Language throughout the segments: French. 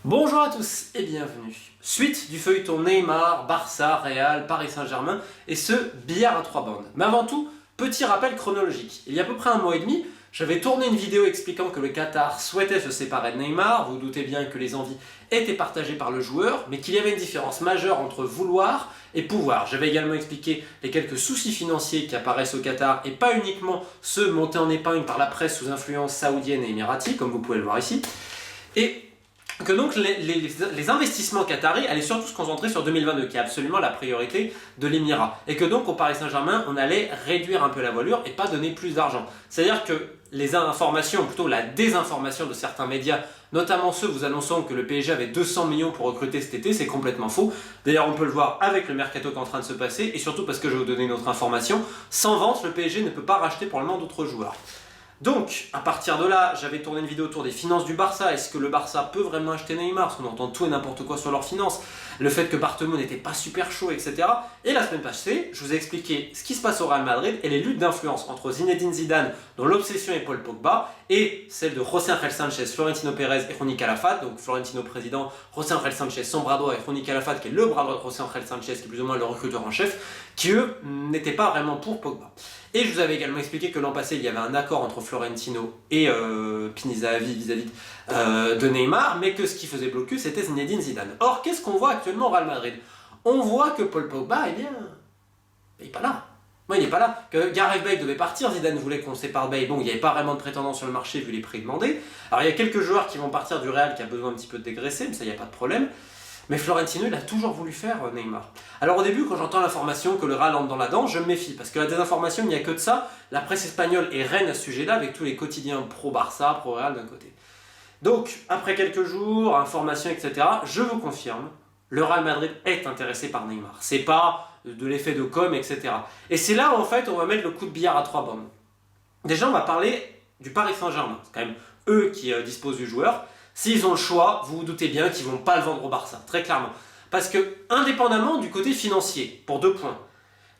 Bonjour à tous et bienvenue. Suite du feuilleton Neymar, Barça, Real, Paris Saint-Germain et ce billard à 3 bandes. Mais avant tout, petit rappel chronologique. Il y a à peu près un mois et demi, j'avais tourné une vidéo expliquant que le Qatar souhaitait se séparer de Neymar. Vous vous doutez bien que les envies étaient partagées par le joueur, mais qu'il y avait une différence majeure entre vouloir et pouvoir. J'avais également expliqué les quelques soucis financiers qui apparaissent au Qatar et pas uniquement ceux montés en épingle par la presse sous influence saoudienne et émiratie, comme vous pouvez le voir ici. Et que donc les investissements qataris allaient surtout se concentrer sur 2022, qui est absolument la priorité de l'Émirat. Et que donc au Paris Saint-Germain, on allait réduire un peu la voilure et pas donner plus d'argent. C'est-à-dire que les informations, ou plutôt la désinformation de certains médias, notamment ceux vous annonçant que le PSG avait 200 millions pour recruter cet été, c'est complètement faux. D'ailleurs, on peut le voir avec le mercato qui est en train de se passer, et surtout parce que je vais vous donner une autre information, sans vente, le PSG ne peut pas racheter pour le moment d'autres joueurs. Donc, à partir de là, j'avais tourné une vidéo autour des finances du Barça. Est-ce que le Barça peut vraiment acheter Neymar? Parce qu'on entend tout et n'importe quoi sur leurs finances. Le fait que Bartomeu n'était pas super chaud, etc. Et la semaine passée, je vous ai expliqué ce qui se passe au Real Madrid et les luttes d'influence entre Zinedine Zidane, dont l'obsession est Paul Pogba, et celle de José Ángel Sánchez, Florentino Pérez et Ronny Calafat. Donc Florentino président, José Ángel Sánchez son bras droit et Ronny Calafat qui est le bras droit de José Ángel Sánchez, qui est plus ou moins le recruteur en chef, qui eux n'étaient pas vraiment pour Pogba. Et je vous avais également expliqué que l'an passé, il y avait un accord entre Florentino et Pini Zahavi vis-à-vis de Neymar, mais que ce qui faisait blocus, c'était Zinedine Zidane. Or, qu'est-ce qu'on voit actuellement au Real Madrid? On voit que Paul Pogba, il n'est pas là. Non, il n'est pas là. Que Gareth Bale devait partir, Zidane voulait qu'on sépare Bale. Bon, il n'y avait pas vraiment de prétendants sur le marché vu les prix demandés. Alors, il y a quelques joueurs qui vont partir du Real qui a besoin un petit peu de dégraisser, mais ça, il n'y a pas de problème. Mais Florentino, il a toujours voulu faire Neymar. Alors au début, quand j'entends l'information que le Real entre dans la danse, je me méfie, parce que la désinformation, il n'y a que de ça. La presse espagnole est reine à ce sujet-là, avec tous les quotidiens pro-Barça, pro-Real d'un côté. Donc, après quelques jours, informations, etc., je vous confirme, le Real Madrid est intéressé par Neymar. C'est pas de l'effet de com', etc. Et c'est là où, en fait, on va mettre le coup de billard à 3 bandes. Déjà, on va parler du Paris Saint-Germain. C'est quand même eux qui disposent du joueur. S'ils ont le choix, vous vous doutez bien qu'ils ne vont pas le vendre au Barça, très clairement. Parce que, indépendamment du côté financier, pour 2 points,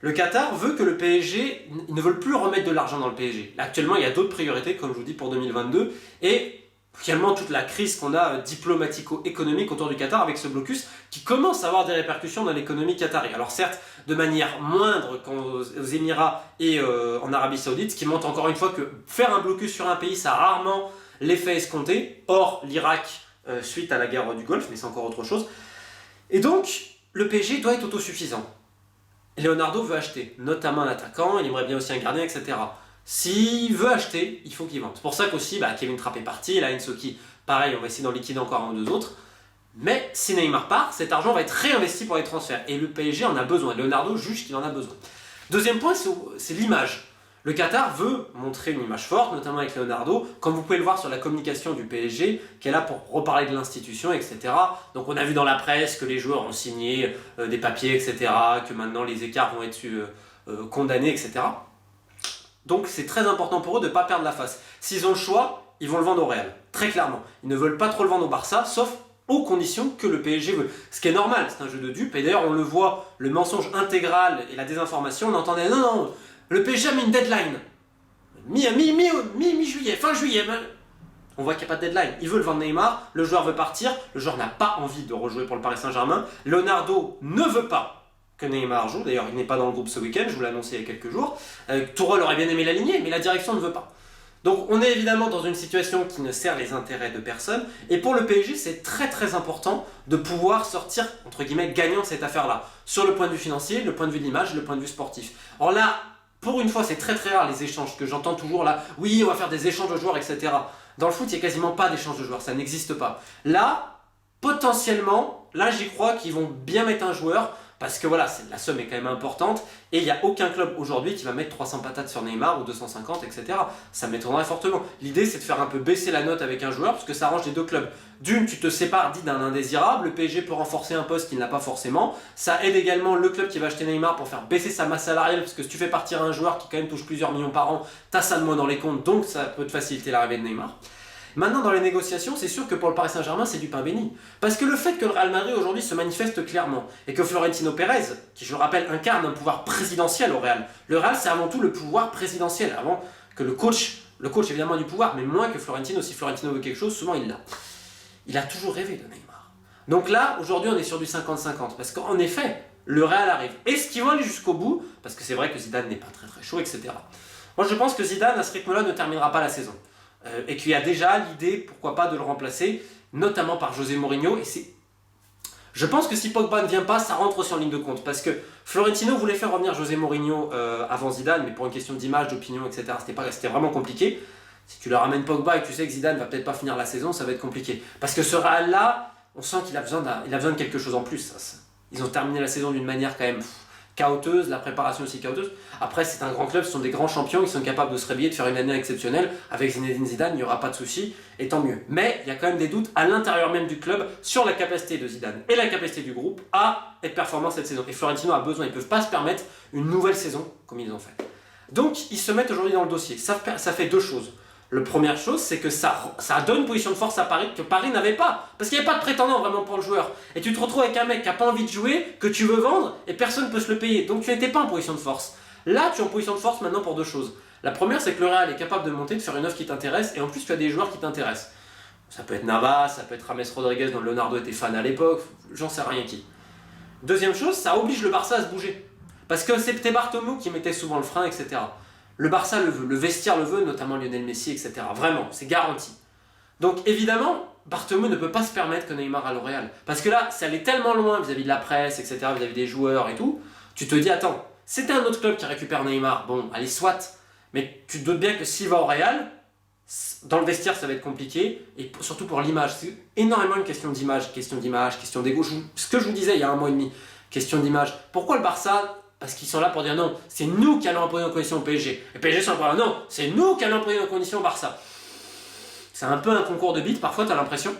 le Qatar veut que le PSG, ils ne veulent plus remettre de l'argent dans le PSG. Là, actuellement, il y a d'autres priorités, comme je vous dis, pour 2022, et également toute la crise qu'on a diplomatico-économique autour du Qatar avec ce blocus qui commence à avoir des répercussions dans l'économie qatari. Alors certes, de manière moindre qu'aux Émirats et en Arabie Saoudite, ce qui montre encore une fois que faire un blocus sur un pays, ça a rarement l'effet escompté. Or, l'Irak, suite à la guerre du Golfe, mais c'est encore autre chose. Et donc, le PSG doit être autosuffisant. Leonardo veut acheter, notamment un attaquant, il aimerait bien aussi un gardien, etc. S'il veut acheter, il faut qu'il vende. C'est pour ça qu'aussi, Kevin Trapp est parti, là, Ensoki, pareil, on va essayer d'en liquider encore un ou deux autres. Mais si Neymar part, cet argent va être réinvesti pour les transferts. Et le PSG en a besoin. Leonardo juge qu'il en a besoin. Deuxième point, c'est l'image. Le Qatar veut montrer une image forte, notamment avec Leonardo, comme vous pouvêtre le voir sur la communication du PSG, qui est là pour reparler de l'institution, etc. Donc on a vu dans la presse que les joueurs ont signé des papiers, etc., que maintenant les écarts vont être condamnés, etc. Donc c'est très important pour eux de ne pas perdre la face. S'ils ont le choix, ils vont le vendre au Real, très clairement. Ils ne veulent pas trop le vendre au Barça, sauf aux conditions que le PSG veut. Ce qui est normal, c'est un jeu de dupes, et d'ailleurs on le voit, le mensonge intégral et la désinformation, on entendait non, le PSG a mis une deadline. Mi-juillet, fin juillet. On voit qu'il n'y a pas de deadline. Ils veulent vendre Neymar, le joueur veut partir, le joueur n'a pas envie de rejouer pour le Paris Saint-Germain. Leonardo ne veut pas que Neymar joue, d'ailleurs il n'est pas dans le groupe ce week-end, je vous l'ai annoncé il y a quelques jours. Tourelle aurait bien aimé l'aligner, mais la direction ne veut pas. Donc on est évidemment dans une situation qui ne sert les intérêts de personne, et pour le PSG c'est très très important de pouvoir sortir, entre guillemets, gagnant de cette affaire-là, sur le point de vue financier, le point de vue de l'image, le point de vue sportif. Or là, pour une fois, c'est très très rare les échanges que j'entends toujours là. Oui, on va faire des échanges de joueurs, etc. Dans le foot, il n'y a quasiment pas d'échanges de joueurs, ça n'existe pas. Là, potentiellement, là j'y crois qu'ils vont bien mettre un joueur, parce que voilà, la somme est quand même importante, et il n'y a aucun club aujourd'hui qui va mettre 300 patates sur Neymar ou 250, etc. Ça m'étonnerait fortement. L'idée, c'est de faire un peu baisser la note avec un joueur, parce que ça arrange les deux clubs. D'une, tu te sépares dit d'un indésirable, le PSG peut renforcer un poste qu'il n'a pas forcément. Ça aide également le club qui va acheter Neymar pour faire baisser sa masse salariale, parce que si tu fais partir un joueur qui quand même touche plusieurs millions par an, t'as ça de moins dans les comptes, donc ça peut te faciliter l'arrivée de Neymar. Maintenant, dans les négociations, c'est sûr que pour le Paris Saint-Germain, c'est du pain béni. Parce que le fait que le Real Madrid aujourd'hui se manifeste clairement, et que Florentino Pérez, qui je le rappelle incarne un pouvoir présidentiel au Real, le Real c'est avant tout le pouvoir présidentiel, avant que le coach évidemment a du pouvoir, mais moins que Florentino. Si Florentino veut quelque chose, souvent il l'a. il a toujours rêvé de Neymar. Donc là, aujourd'hui, on est sur du 50-50, parce qu'en effet, le Real arrive. Est-ce qu'ils vont aller jusqu'au bout? Parce que c'est vrai que Zidane n'est pas très très chaud, etc. Moi, je pense que Zidane, à ce rythme-là, ne terminera pas la saison. Et qu'il y a déjà l'idée, pourquoi pas, de le remplacer, notamment par José Mourinho, et c'est... Je pense que si Pogba ne vient pas, ça rentre aussi en ligne de compte, parce que Florentino voulait faire revenir José Mourinho avant Zidane, mais pour une question d'image, d'opinion, etc., c'était vraiment compliqué. Si tu le ramènes Pogba et que tu sais que Zidane va peut-être pas finir la saison, ça va être compliqué. Parce que ce Real-là, on sent qu'il a besoin de quelque chose en plus. Ils ont terminé la saison d'une manière quand même chaoteuse, la préparation aussi chaoteuse. Après, c'est un grand club, ce sont des grands champions, ils sont capables de se réveiller, de faire une année exceptionnelle. Avec Zinedine Zidane, il n'y aura pas de souci, et tant mieux. Mais il y a quand même des doutes à l'intérieur même du club sur la capacité de Zidane et la capacité du groupe à être performant cette saison. Et Florentino a besoin, ils ne peuvent pas se permettre une nouvelle saison comme ils ont fait. Donc, ils se mettent aujourd'hui dans le dossier. Ça fait deux choses. La première chose, c'est que ça donne une position de force à Paris que Paris n'avait pas. Parce qu'il n'y avait pas de prétendant vraiment pour le joueur. Et tu te retrouves avec un mec qui n'a pas envie de jouer, que tu veux vendre, et personne ne peut se le payer. Donc tu n'étais pas en position de force. Là, tu es en position de force maintenant pour deux choses. La première, c'est que le Real est capable de monter, de faire une offre qui t'intéresse, et en plus tu as des joueurs qui t'intéressent. Ça peut être Navas, ça peut être James Rodriguez, dont Leonardo était fan à l'époque, j'en sais rien qui. Deuxième chose, ça oblige le Barça à se bouger. Parce que c'était Bartomeu qui mettait souvent le frein, etc. Le Barça le veut, le vestiaire le veut, notamment Lionel Messi, etc. Vraiment, c'est garanti. Donc évidemment, Bartomeu ne peut pas se permettre que Neymar aille au Real. Parce que là, ça allait tellement loin vis-à-vis de la presse, etc., vis-à-vis des joueurs et tout, tu te dis, attends, c'était un autre club qui récupère Neymar, bon, allez, soit, mais tu te doutes bien que s'il va au Real, dans le vestiaire, ça va être compliqué, et surtout pour l'image. C'est énormément une question d'image, question d'ego. Ce que je vous disais il y a un mois et demi, question d'image. Pourquoi le Barça? Parce qu'ils sont là pour dire non, c'est nous qui allons imposer nos conditions au PSG. Et PSG sont là, non, c'est nous qui allons imposer nos conditions au Barça. C'est un peu un concours de bites, parfois tu as l'impression.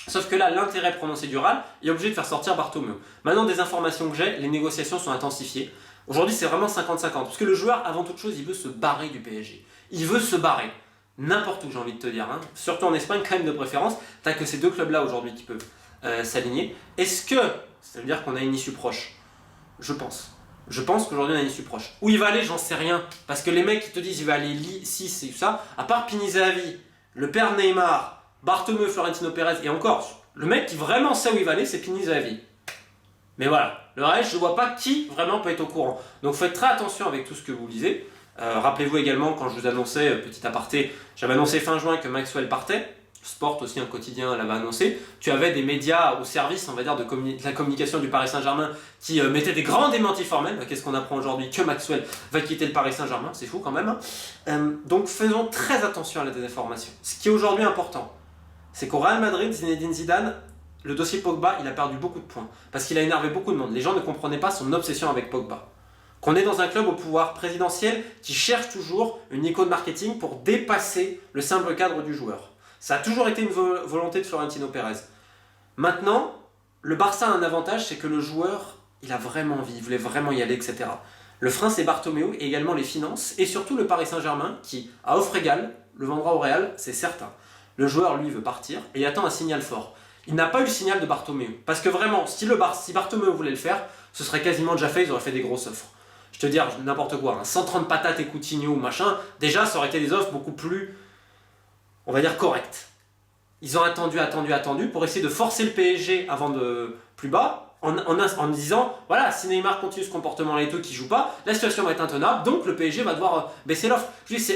Sauf que là, l'intérêt prononcé du Real est obligé de faire sortir Bartomeu. Maintenant, des informations que j'ai, les négociations sont intensifiées. Aujourd'hui, c'est vraiment 50-50. Parce que le joueur, avant toute chose, il veut se barrer du PSG. Il veut se barrer. N'importe où, j'ai envie de te dire. Hein. Surtout en Espagne, quand même de préférence. Tu n'as que ces deux clubs-là aujourd'hui qui peuvent s'aligner. Est-ce que ça veut dire qu'on a une issue proche? Je pense. Je pense qu'aujourd'hui on a une issue proche. Où il va aller, j'en sais rien. Parce que les mecs qui te disent il va aller si c'est ça, à part Pini Zahavi, le père Neymar, Bartomeu, Florentino Pérez, et encore, le mec qui vraiment sait où il va aller, c'est Pini Zahavi. Mais voilà, le reste, je ne vois pas qui vraiment peut être au courant. Donc faites très attention avec tout ce que vous lisez. Rappelez-vous également, quand je vous annonçais, petit aparté, j'avais annoncé fin juin que Maxwell partait. Sport aussi, un quotidien l'avait annoncé. Tu avais des médias au service, on va dire, de la communication du Paris Saint-Germain qui mettaient des grands démentis formels. Qu'est-ce qu'on apprend aujourd'hui? Que Maxwell va quitter le Paris Saint-Germain, c'est fou quand même. Donc faisons très attention à la désinformation. Ce qui est aujourd'hui important, c'est qu'au Real Madrid, Zinedine Zidane, le dossier Pogba, il a perdu beaucoup de points. Parce qu'il a énervé beaucoup de monde. Les gens ne comprenaient pas son obsession avec Pogba. Qu'on est dans un club au pouvoir présidentiel qui cherche toujours une icône marketing pour dépasser le simple cadre du joueur. Ça a toujours été une volonté de Florentino Pérez. Maintenant, le Barça a un avantage, c'est que le joueur, il a vraiment envie, il voulait vraiment y aller, etc. Le frein, c'est Bartomeu, et également les finances, et surtout le Paris Saint-Germain, qui, à offre égale, le vendra au Real, c'est certain. Le joueur, lui, veut partir, et attend un signal fort. Il n'a pas eu le signal de Bartomeu. Parce que vraiment, si Bartomeu voulait le faire, ce serait quasiment déjà fait, ils auraient fait des grosses offres. Je te dis n'importe quoi, 130 patates et Coutinho, machin, déjà, ça aurait été des offres beaucoup plus, on va dire, correctes. Ils ont attendu pour essayer de forcer le PSG avant de plus bas, en disant, voilà, si Neymar continue ce comportement-là et tout, qui joue pas, la situation va être intenable, donc le PSG va devoir baisser l'offre.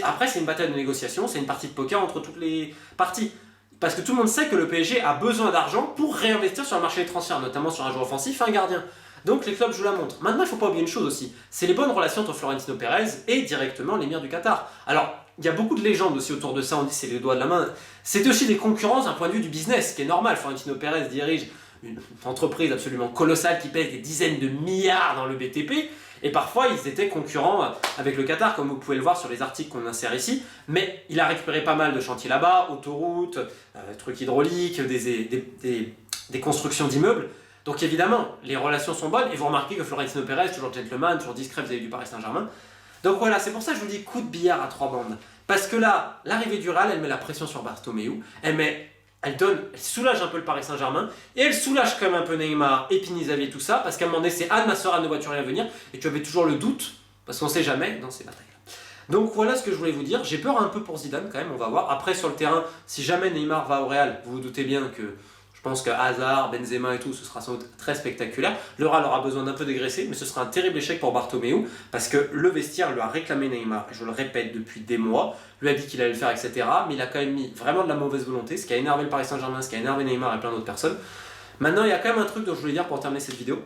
Après, c'est une bataille de négociation, c'est une partie de poker entre toutes les parties. Parce que tout le monde sait que le PSG a besoin d'argent pour réinvestir sur le marché des transferts, notamment sur un joueur offensif et un gardien. Donc les clubs jouent la montre. Maintenant, il ne faut pas oublier une chose aussi, c'est les bonnes relations entre Florentino Pérez et directement l'émir du Qatar. Alors, il y a beaucoup de légendes aussi autour de ça, on dit c'est les doigts de la main. C'est aussi des concurrences d'un point de vue du business, ce qui est normal. Florentino Pérez dirige une entreprise absolument colossale qui pèse des dizaines de milliards dans le BTP, et parfois ils étaient concurrents avec le Qatar, comme vous pouvez le voir sur les articles qu'on insère ici, mais il a récupéré pas mal de chantiers là-bas, autoroutes, trucs hydrauliques, des constructions d'immeubles. Donc évidemment, les relations sont bonnes, et vous remarquez que Florentino Pérez, toujours gentleman, toujours discret vis-à-vis du Paris Saint-Germain. Donc voilà, c'est pour ça que je vous dis coup de billard à 3 bandes. Parce que là, l'arrivée du Real, elle met la pression sur Bartomeu, elle soulage un peu le Paris Saint-Germain, et elle soulage quand même un peu Neymar et Pini Zahavi et tout ça, parce qu'à un moment donné, c'est Anne Nassera de voiturier à venir, et tu avais toujours le doute, parce qu'on ne sait jamais dans ces batailles-là. Donc voilà ce que je voulais vous dire. J'ai peur un peu pour Zidane quand même, on va voir. Après sur le terrain, si jamais Neymar va au Real, vous vous doutez bien que je pense que Hazard, Benzema et tout, ce sera sans doute très spectaculaire. Le Real aura besoin d'un peu dégraisser, mais ce sera un terrible échec pour Bartomeu parce que le vestiaire lui a réclamé Neymar, et je le répète depuis des mois, lui a dit qu'il allait le faire, etc. Mais il a quand même mis vraiment de la mauvaise volonté, ce qui a énervé le Paris Saint-Germain, ce qui a énervé Neymar et plein d'autres personnes. Maintenant, il y a quand même un truc dont je voulais dire pour terminer cette vidéo.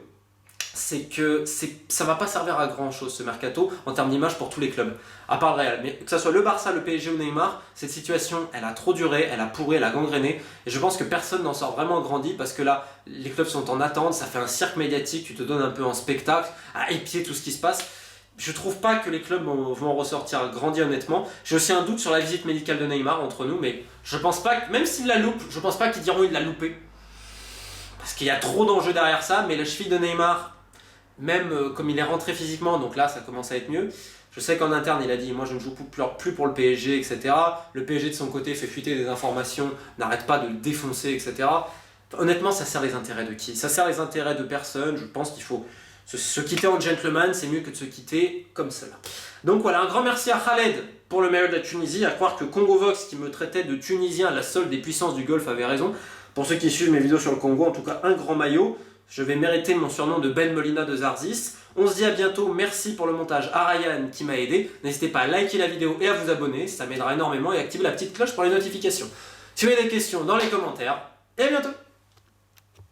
C'est que ça va pas servir à grand chose ce mercato en termes d'image pour tous les clubs, à part le Real. Mais que ce soit le Barça, le PSG ou Neymar, cette situation elle a trop duré, elle a pourri, elle a gangréné. Et je pense que personne n'en sort vraiment grandi parce que là, les clubs sont en attente, ça fait un cirque médiatique, tu te donnes un peu en spectacle, à épier tout ce qui se passe. Je trouve pas que les clubs vont ressortir grandi honnêtement. J'ai aussi un doute sur la visite médicale de Neymar entre nous, mais je pense pas que, même s'il la loupe, je pense pas qu'ils diront il l'a loupé. Parce qu'il y a trop d'enjeux derrière ça, mais la cheville de Neymar, même comme il est rentré physiquement, donc là ça commence à être mieux. Je sais qu'en interne il a dit moi je ne joue plus pour le PSG, etc. Le PSG de son côté fait fuiter des informations, n'arrête pas de le défoncer, etc. Honnêtement ça sert les intérêts de qui? Ça sert les intérêts de personne. Je pense qu'il faut se quitter en gentleman, c'est mieux que de se quitter comme cela. Donc voilà, un grand merci à Khaled pour le maillot de la Tunisie, à croire que Congo Vox qui me traitait de Tunisien, la solde des puissances du Golfe, avait raison. Pour ceux qui suivent mes vidéos sur le Congo, en tout cas un grand maillot. Je vais mériter mon surnom de Ben Molina de Zarzis. On se dit à bientôt, merci pour le montage à Ryan qui m'a aidé. N'hésitez pas à liker la vidéo et à vous abonner, ça m'aidera énormément, et activer la petite cloche pour les notifications. Si vous avez des questions, dans les commentaires, et à bientôt.